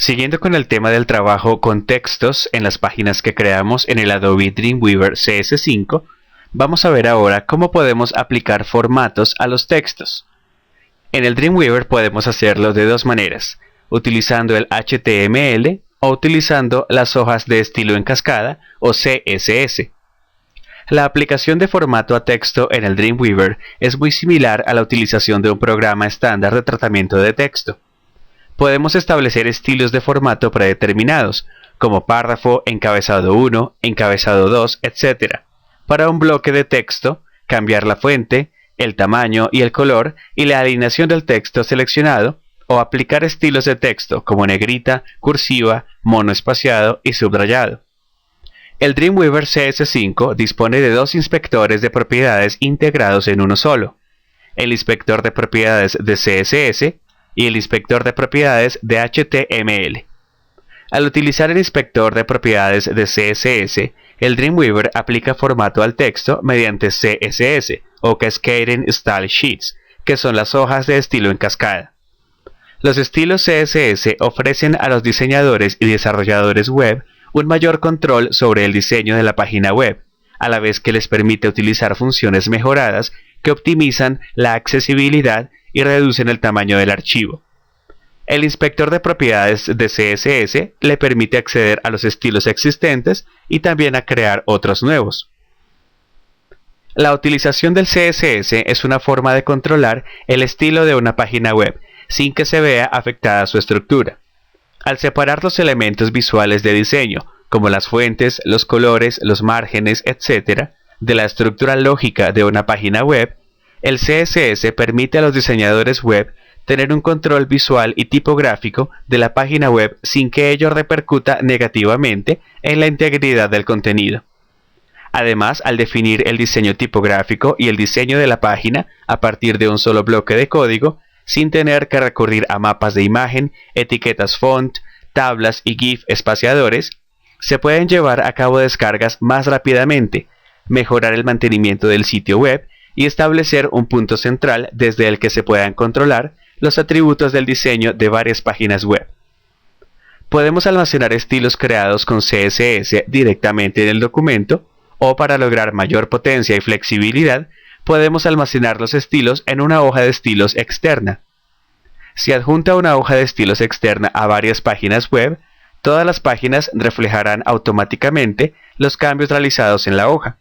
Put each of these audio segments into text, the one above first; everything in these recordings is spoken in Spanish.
Siguiendo con el tema del trabajo con textos en las páginas que creamos en el Adobe Dreamweaver CS5, vamos a ver ahora cómo podemos aplicar formatos a los textos. En el Dreamweaver podemos hacerlo de dos maneras, utilizando el HTML o utilizando las hojas de estilo en cascada o CSS. La aplicación de formato a texto en el Dreamweaver es muy similar a la utilización de un programa estándar de tratamiento de texto. Podemos establecer estilos de formato predeterminados, como párrafo, encabezado 1, encabezado 2, etc. Para un bloque de texto, cambiar la fuente, el tamaño y el color y la alineación del texto seleccionado, o aplicar estilos de texto como negrita, cursiva, monoespaciado y subrayado. El Dreamweaver CS5 dispone de dos inspectores de propiedades integrados en uno solo, el inspector de propiedades de CSS y el inspector de propiedades de HTML. Al utilizar el inspector de propiedades de CSS, el Dreamweaver aplica formato al texto mediante CSS o Cascading Style Sheets, que son las hojas de estilo en cascada. Los estilos CSS ofrecen a los diseñadores y desarrolladores web un mayor control sobre el diseño de la página web, a la vez que les permite utilizar funciones mejoradas que optimizan la accesibilidad y reducen el tamaño del archivo. El inspector de propiedades de CSS le permite acceder a los estilos existentes y también a crear otros nuevos. La utilización del CSS es una forma de controlar el estilo de una página web sin que se vea afectada su estructura. Al separar los elementos visuales de diseño, como las fuentes, los colores, los márgenes, etc., de la estructura lógica de una página web, el CSS permite a los diseñadores web tener un control visual y tipográfico de la página web sin que ello repercuta negativamente en la integridad del contenido. Además, al definir el diseño tipográfico y el diseño de la página a partir de un solo bloque de código, sin tener que recurrir a mapas de imagen, etiquetas font, tablas y GIF espaciadores, se pueden llevar a cabo descargas más rápidamente, mejorar el mantenimiento del sitio web y establecer un punto central desde el que se puedan controlar los atributos del diseño de varias páginas web. Podemos almacenar estilos creados con CSS directamente en el documento, o para lograr mayor potencia y flexibilidad, podemos almacenar los estilos en una hoja de estilos externa. Si adjunta una hoja de estilos externa a varias páginas web, todas las páginas reflejarán automáticamente los cambios realizados en la hoja.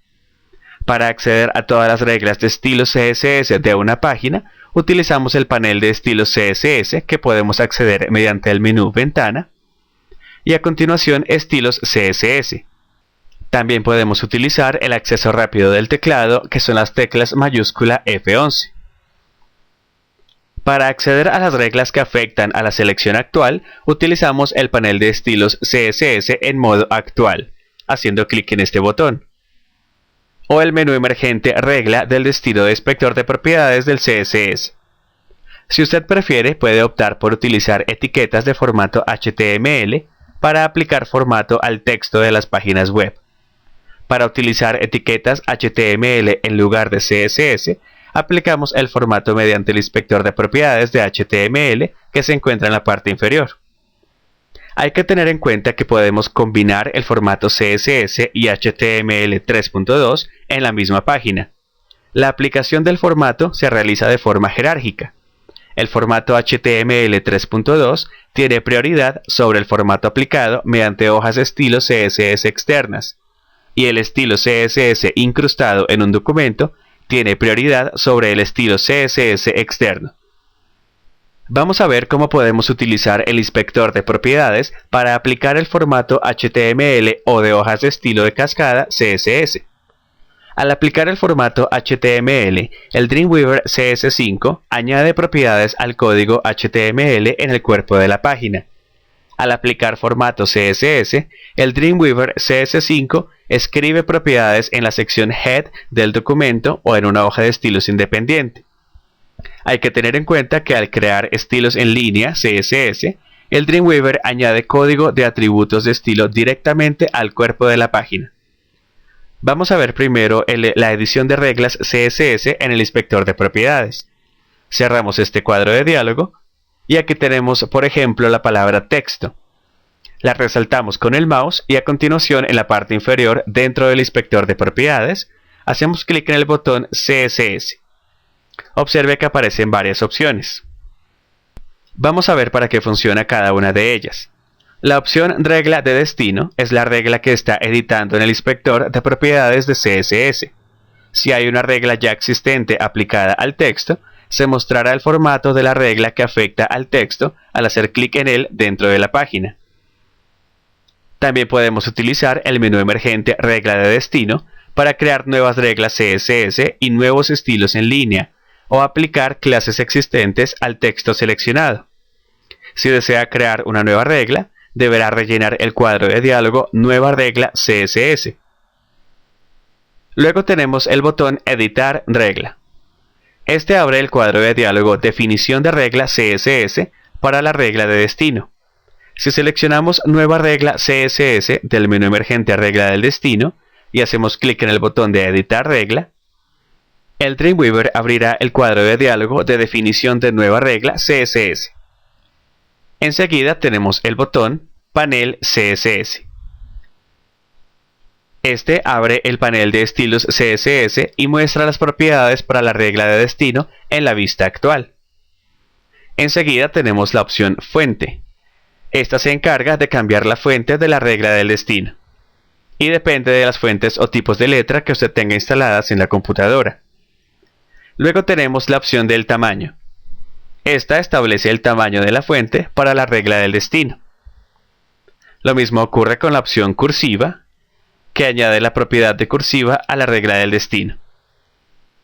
Para acceder a todas las reglas de estilos CSS de una página, utilizamos el panel de estilos CSS que podemos acceder mediante el menú Ventana y a continuación estilos CSS. También podemos utilizar el acceso rápido del teclado, que son las teclas mayúscula F11. Para acceder a las reglas que afectan a la selección actual, utilizamos el panel de estilos CSS en modo actual, haciendo clic en este botón, o el menú emergente regla del estilo de inspector de propiedades del CSS. Si usted prefiere, puede optar por utilizar etiquetas de formato HTML para aplicar formato al texto de las páginas web. Para utilizar etiquetas HTML en lugar de CSS, aplicamos el formato mediante el inspector de propiedades de HTML que se encuentra en la parte inferior. Hay que tener en cuenta que podemos combinar el formato CSS y HTML 3.2 en la misma página. La aplicación del formato se realiza de forma jerárquica. El formato HTML 3.2 tiene prioridad sobre el formato aplicado mediante hojas de estilo CSS externas, y el estilo CSS incrustado en un documento tiene prioridad sobre el estilo CSS externo. Vamos a ver cómo podemos utilizar el inspector de propiedades para aplicar el formato HTML o de hojas de estilo de cascada CSS. Al aplicar el formato HTML, el Dreamweaver CS5 añade propiedades al código HTML en el cuerpo de la página. Al aplicar formato CSS, el Dreamweaver CS5 escribe propiedades en la sección Head del documento o en una hoja de estilos independiente. Hay que tener en cuenta que al crear estilos en línea CSS, el Dreamweaver añade código de atributos de estilo directamente al cuerpo de la página. Vamos a ver primero la edición de reglas CSS en el inspector de propiedades. Cerramos este cuadro de diálogo y aquí tenemos, por ejemplo, la palabra texto. La resaltamos con el mouse y a continuación en la parte inferior dentro del inspector de propiedades hacemos clic en el botón CSS. Observe que aparecen varias opciones. Vamos a ver para qué funciona cada una de ellas. La opción regla de destino es la regla que está editando en el inspector de propiedades de CSS. Si hay una regla ya existente aplicada al texto, se mostrará el formato de la regla que afecta al texto al hacer clic en él dentro de la página. También podemos utilizar el menú emergente regla de destino para crear nuevas reglas CSS y nuevos estilos en línea, o aplicar clases existentes al texto seleccionado. Si desea crear una nueva regla, deberá rellenar el cuadro de diálogo Nueva regla CSS. Luego tenemos el botón Editar regla. Este abre el cuadro de diálogo Definición de regla CSS para la regla de destino. Si seleccionamos Nueva regla CSS del menú emergente Regla del destino y hacemos clic en el botón de Editar regla, el Dreamweaver abrirá el cuadro de diálogo de definición de nueva regla CSS. Enseguida tenemos el botón Panel CSS. Este abre el panel de estilos CSS y muestra las propiedades para la regla de destino en la vista actual. Enseguida tenemos la opción Fuente. Esta se encarga de cambiar la fuente de la regla del destino y depende de las fuentes o tipos de letra que usted tenga instaladas en la computadora. Luego tenemos la opción del tamaño. Esta establece el tamaño de la fuente para la regla del destino. Lo mismo ocurre con la opción cursiva, que añade la propiedad de cursiva a la regla del destino.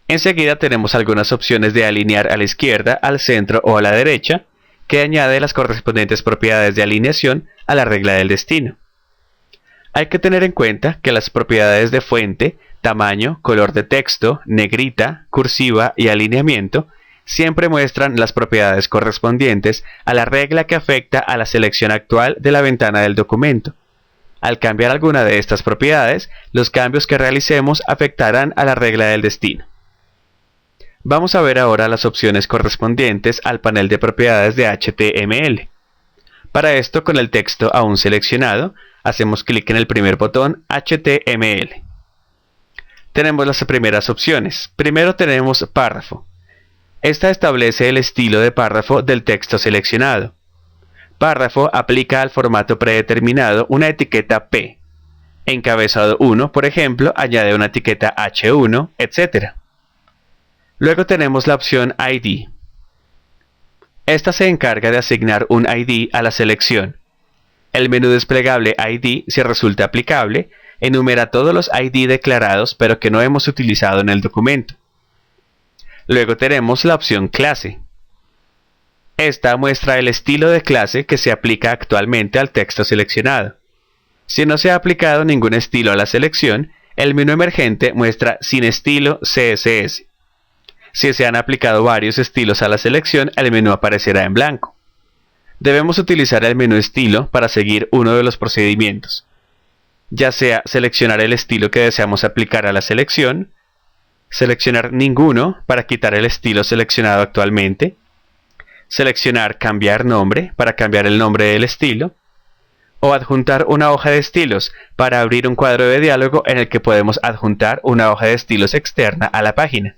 Enseguida tenemos algunas opciones de alinear a la izquierda, al centro o a la derecha, que añade las correspondientes propiedades de alineación a la regla del destino. Hay que tener en cuenta que las propiedades de fuente, tamaño, color de texto, negrita, cursiva y alineamiento siempre muestran las propiedades correspondientes a la regla que afecta a la selección actual de la ventana del documento. Al cambiar alguna de estas propiedades, los cambios que realicemos afectarán a la regla del destino. Vamos a ver ahora las opciones correspondientes al panel de propiedades de HTML. Para esto, con el texto aún seleccionado, hacemos clic en el primer botón HTML. Tenemos las primeras opciones. Primero tenemos párrafo. Esta establece el estilo de párrafo del texto seleccionado. Párrafo aplica al formato predeterminado una etiqueta P. Encabezado 1, por ejemplo, añade una etiqueta H1, etc. Luego tenemos la opción ID. Esta se encarga de asignar un ID a la selección. El menú desplegable ID, si resulta aplicable, enumera todos los ID declarados pero que no hemos utilizado en el documento. Luego tenemos la opción clase. Esta muestra el estilo de clase que se aplica actualmente al texto seleccionado. Si no se ha aplicado ningún estilo a la selección, el menú emergente muestra sin estilo CSS. Si se han aplicado varios estilos a la selección, el menú aparecerá en blanco. Debemos utilizar el menú estilo para seguir uno de los procedimientos, ya sea seleccionar el estilo que deseamos aplicar a la selección, seleccionar ninguno para quitar el estilo seleccionado actualmente, seleccionar cambiar nombre para cambiar el nombre del estilo, o adjuntar una hoja de estilos para abrir un cuadro de diálogo en el que podemos adjuntar una hoja de estilos externa a la página.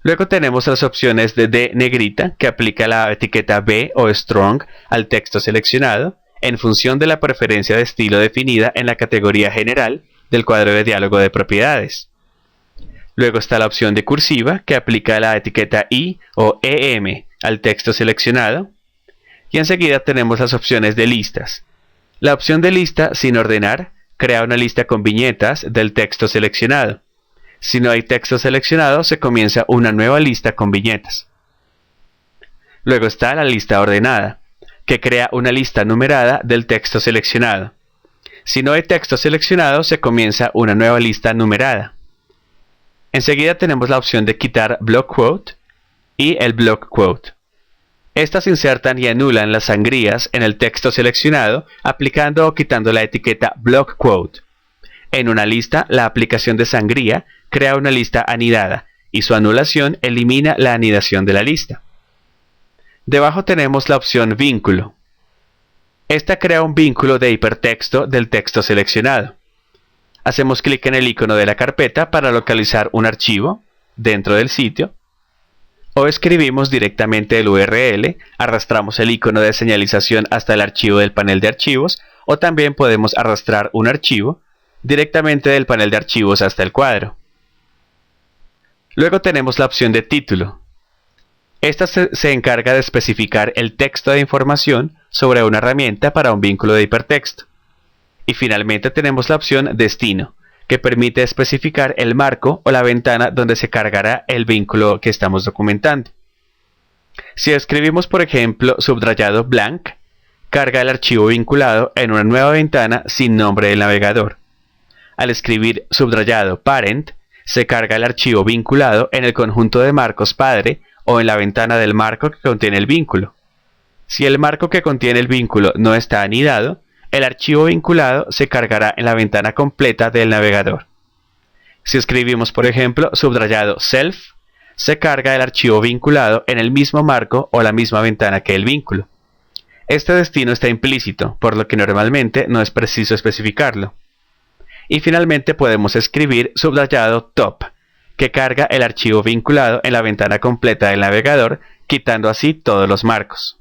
Luego tenemos las opciones de D negrita, que aplica la etiqueta B o Strong al texto seleccionado en función de la preferencia de estilo definida en la categoría general del cuadro de diálogo de propiedades. Luego está la opción de cursiva, que aplica la etiqueta I o EM al texto seleccionado. Y enseguida tenemos las opciones de listas. La opción de lista sin ordenar crea una lista con viñetas del texto seleccionado. Si no hay texto seleccionado, se comienza una nueva lista con viñetas. Luego está la lista ordenada, que crea una lista numerada del texto seleccionado. Si no hay texto seleccionado, se comienza una nueva lista numerada. Enseguida tenemos la opción de quitar block quote y el block quote. Estas insertan y anulan las sangrías en el texto seleccionado aplicando o quitando la etiqueta block quote. En una lista, la aplicación de sangría crea una lista anidada y su anulación elimina la anidación de la lista. Debajo tenemos la opción vínculo. Esta crea un vínculo de hipertexto del texto seleccionado. Hacemos clic en el icono de la carpeta para localizar un archivo dentro del sitio, o escribimos directamente el URL, arrastramos el icono de señalización hasta el archivo del panel de archivos, o también podemos arrastrar un archivo directamente del panel de archivos hasta el cuadro. Luego tenemos la opción de título. Esta se encarga de especificar el texto de información sobre una herramienta para un vínculo de hipertexto. Y finalmente tenemos la opción destino, que permite especificar el marco o la ventana donde se cargará el vínculo que estamos documentando. Si escribimos, por ejemplo, subrayado blank, carga el archivo vinculado en una nueva ventana sin nombre del navegador. Al escribir subrayado parent, se carga el archivo vinculado en el conjunto de marcos padre o en la ventana del marco que contiene el vínculo. Si el marco que contiene el vínculo no está anidado, el archivo vinculado se cargará en la ventana completa del navegador. Si escribimos, por ejemplo, subrayado self, se carga el archivo vinculado en el mismo marco o la misma ventana que el vínculo. Este destino está implícito, por lo que normalmente no es preciso especificarlo. Y finalmente podemos escribir subrayado top, que carga el archivo vinculado en la ventana completa del navegador, quitando así todos los marcos.